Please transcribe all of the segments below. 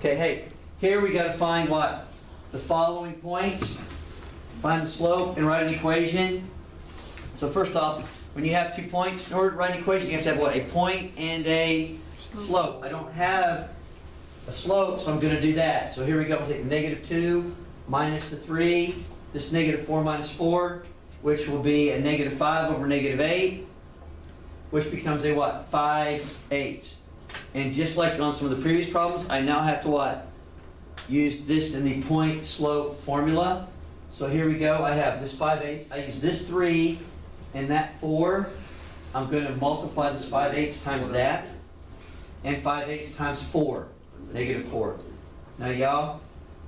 Okay, hey, here we gotta find what? The following points. Find the slope and write an equation. So first off, when you have 2 points, in order to write an equation, you have to have what? A point and a slope. I don't have a slope, so I'm gonna do that. So here we go, we'll take -2 minus the 3, this -4 minus 4, which will be a -5 over -8, which becomes a what? 5/8. And just like on some of the previous problems, I now have to what? Use this in the point slope formula. So here we go, I have this 5/8, I use this 3 and that 4. I'm going to multiply this 5/8 times that, and 5/8 times 4, -4. Now y'all,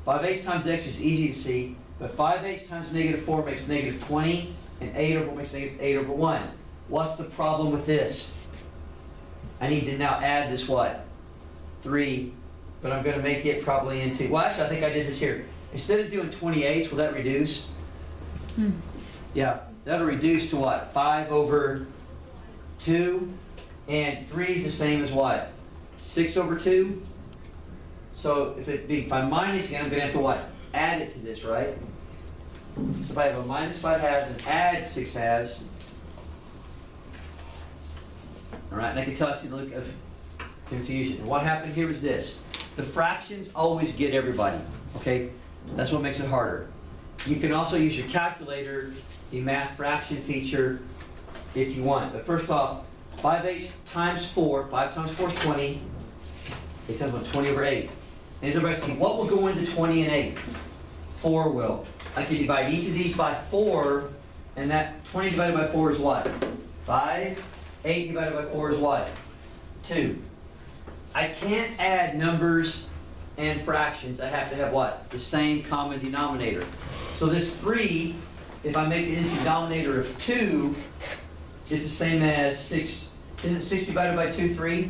5/8 times x is easy to see, but 5/8 times -4 makes -20, and 8/1 makes -8/1. What's the problem with this? I need to now add this what? 3, but I'm going to make it probably into, well actually I think I did this here. Instead of doing 28, will that reduce? Yeah, that'll reduce to what? 5/2, and 3 is the same as what? 6/2? So if I'm minusing, I'm going to have to what? Add it to this, right? So if I have a -5/2 and add 6/2, all right, and I can tell I see the look of confusion. And what happened here is this. The fractions always get everybody, okay? That's what makes it harder. You can also use your calculator, the math fraction feature, if you want. But first off, 5/8 times 4, 5 times 4 is 20. It comes with 20/8. And as everybody see, what will go into 20 and 8? 4 will. I can divide each of these by 4, and that 20 divided by 4 is what? 5. 8 divided by 4 is what? 2. I can't add numbers and fractions. I have to have what? The same common denominator. So this 3, if I make it into the denominator of 2, is the same as 6. Isn't 6 divided by 2, 3?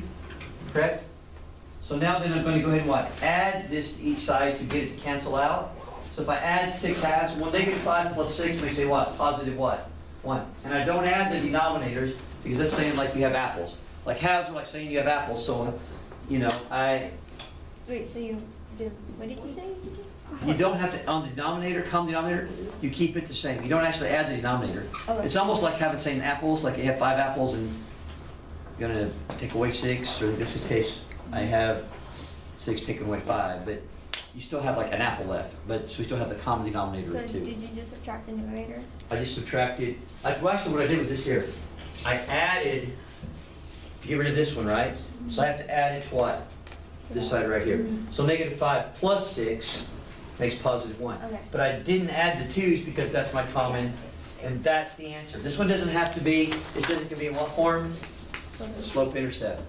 Correct? So now then I'm going to go ahead and what? Add this to each side to get it to cancel out. So if I add 6/2, well, -5 plus 6 makes a what? Positive what? 1. And I don't add the denominators because that's saying like you have apples. Like halves are like saying you have apples. So, you know, Wait, so you did, what did you say? you don't have to, on the denominator, common denominator, you keep it the same. You don't actually add the denominator. Okay. It's almost like having saying apples, like you have 5 apples and you're gonna take away 6, or in this case, I have 6 taking away 5, but you still have like an apple left, but so we still have the common denominator So of 2. did you just subtract the numerator? I just subtracted, well actually what I did was this here. I added, to get rid of this one, right? So I have to add it to what? This side right here. So -5 plus 6 makes positive 1. Okay. But I didn't add the 2's because that's my common, and that's the answer. This one doesn't have to be, it says it can be in what form? Slope intercept.